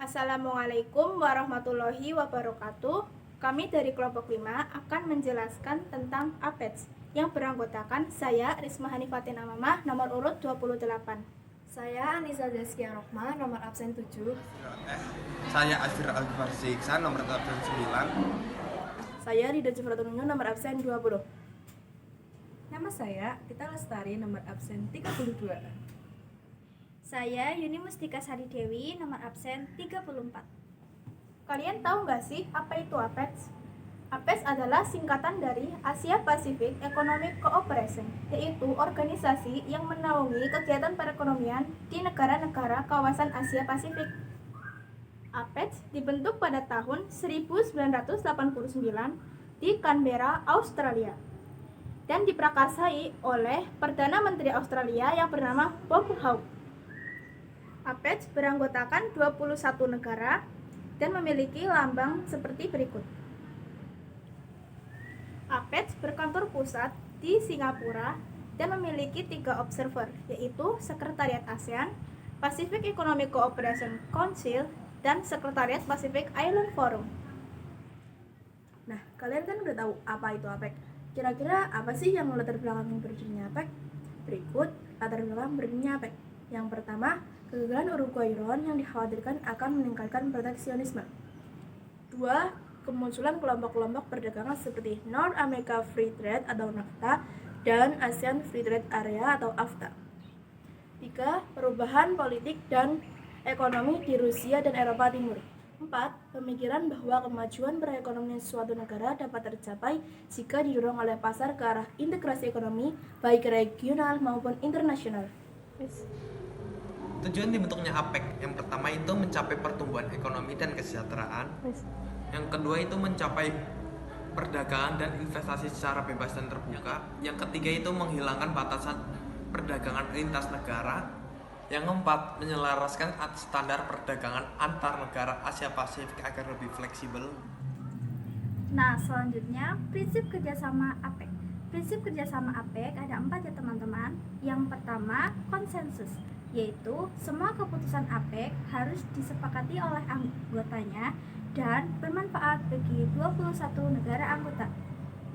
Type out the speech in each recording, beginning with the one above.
Assalamualaikum warahmatullahi wabarakatuh. Kami dari kelompok 5 akan menjelaskan tentang APEDS yang beranggotakan saya Risma Hanifatin Amamah nomor urut 28. Saya Anissa Zaskia Rohma, nomor absen 7. Saya Asfir Al-Farsi Iksan, nomor absen 9. Saya Rida Jufratununyu, nomor absen 20. Nama saya Tita Lestari, nomor absen 32. Saya Yuni Mustika Sari Dewi, nomor absen 34. Kalian tahu nggak sih apa itu APEDS? APEDS adalah singkatan dari Asia Pacific Economic Cooperation, yaitu organisasi yang menaungi kegiatan perekonomian di negara-negara kawasan Asia Pasifik. APEDS dibentuk pada tahun 1989 di Canberra, Australia, dan diprakarsai oleh Perdana Menteri Australia yang bernama Bob Hawke. APEDS beranggotakan 21 negara dan memiliki lambang seperti berikut. APEDS berkantor pusat di Singapura dan memiliki 3 observer, yaitu Sekretariat ASEAN, Pacific Economic Cooperation Council, dan Sekretariat Pacific Island Forum. Nah, kalian kan udah tahu apa itu APEC. Kira-kira apa sih yang latar belakang berdirinya APEC? Berikut latar belakang berdirinya APEC. Yang pertama, kegagalan Uruguayan yang dikhawatirkan akan meningkatkan proteksionisme. 2. Kemunculan kelompok-kelompok perdagangan seperti North America Free Trade atau NAFTA dan ASEAN Free Trade Area atau AFTA. 3. Perubahan politik dan ekonomi di Rusia dan Eropa Timur. 4. Pemikiran bahwa kemajuan perekonomian suatu negara dapat tercapai jika didorong oleh pasar ke arah integrasi ekonomi baik regional maupun internasional. Tujuan dibentuknya APEC yang pertama itu mencapai pertumbuhan ekonomi dan kesejahteraan. Yang kedua itu mencapai perdagangan dan investasi secara bebas dan terbuka. Yang ketiga itu menghilangkan batasan perdagangan lintas negara. Yang keempat, menyelaraskan standar perdagangan antar negara Asia Pasifik agar lebih fleksibel. Nah, selanjutnya prinsip kerjasama APEC. Prinsip kerjasama APEC ada 4 ya teman-teman. Yang pertama, konsensus, yaitu semua keputusan APEC harus disepakati oleh anggotanya dan bermanfaat bagi 21 negara anggota.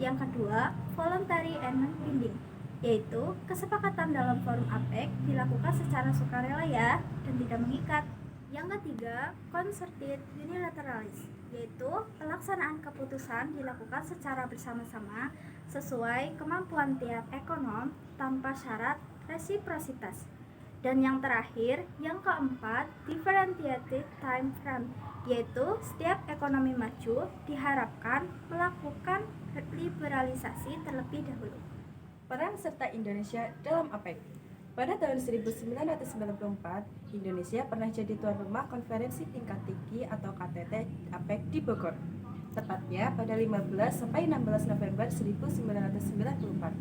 Yang kedua, voluntary and non-binding, yaitu kesepakatan dalam forum APEC dilakukan secara sukarela ya dan tidak mengikat. Yang ketiga, concerted unilateralis, yaitu pelaksanaan keputusan dilakukan secara bersama-sama sesuai kemampuan tiap ekonom tanpa syarat resiprositas. Dan yang terakhir, yang keempat, differentiated time frame, yaitu setiap ekonomi maju diharapkan melakukan liberalisasi terlebih dahulu. Peran serta Indonesia dalam APEC. Pada tahun 1994, Indonesia pernah jadi tuan rumah konferensi tingkat tinggi atau KTT APEC di Bogor, tepatnya pada 15 sampai 16 November 1994.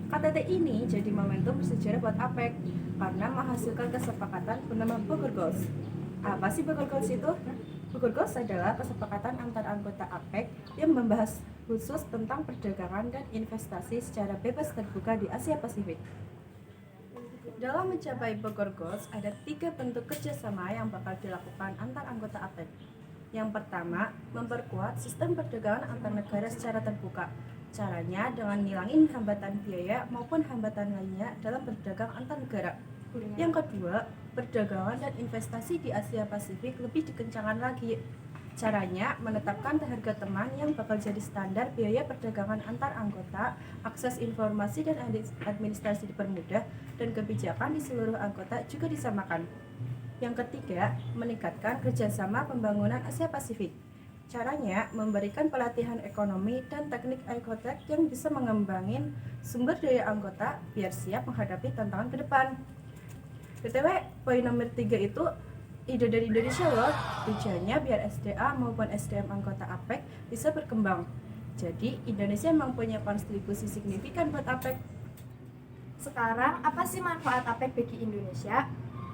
KTT ini jadi momentum bersejarah buat APEC karena menghasilkan kesepakatan bernama Bogor Goals. Apa sih Bogor Goals itu? Bogor Goals adalah kesepakatan antar anggota APEC yang membahas khusus tentang perdagangan dan investasi secara bebas terbuka di Asia Pasifik. Dalam mencapai Bogor Goals, ada 3 bentuk kerjasama yang bakal dilakukan antar anggota APEC. Yang pertama, memperkuat sistem perdagangan antar negara secara terbuka. Caranya dengan ngilangin hambatan biaya maupun hambatan lainnya dalam berdagang antar negara. Yang kedua, perdagangan dan investasi di Asia Pasifik lebih dikencangkan lagi. Caranya menetapkan harga teman yang bakal jadi standar biaya perdagangan antar anggota, akses informasi dan administrasi dipermudah, dan kebijakan di seluruh anggota juga disamakan. Yang ketiga, meningkatkan kerjasama pembangunan Asia Pasifik. Caranya memberikan pelatihan ekonomi dan teknik ekotek yang bisa mengembangin sumber daya anggota biar siap menghadapi tantangan ke depan. BTW, poin nomor 3 itu ide dari Indonesia loh. Tujuannya biar SDA maupun SDM anggota APEC bisa berkembang. Jadi Indonesia memang punya kontribusi signifikan buat APEC. Sekarang, apa sih manfaat APEC bagi Indonesia?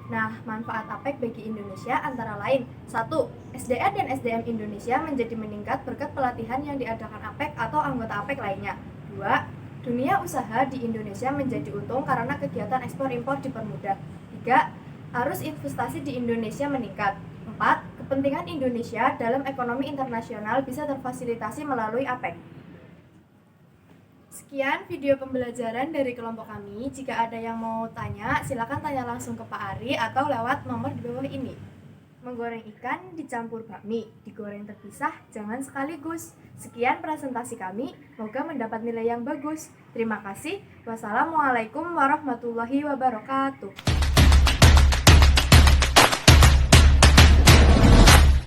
Nah, manfaat APEC bagi Indonesia antara lain 1. SDA dan SDM Indonesia menjadi meningkat berkat pelatihan yang diadakan APEC atau anggota APEC lainnya. 2. Dunia usaha di Indonesia menjadi untung karena kegiatan ekspor-impor dipermudah. 3. Arus investasi di Indonesia meningkat. 4. Kepentingan Indonesia dalam ekonomi internasional bisa terfasilitasi melalui APEC. Sekian video pembelajaran dari kelompok kami. Jika ada yang mau tanya, silakan tanya langsung ke Pak Ari atau lewat nomor di bawah ini. Menggoreng ikan dicampur bakmi, digoreng terpisah, jangan sekaligus. Sekian presentasi kami, semoga mendapat nilai yang bagus. Terima kasih. Wassalamualaikum warahmatullahi wabarakatuh.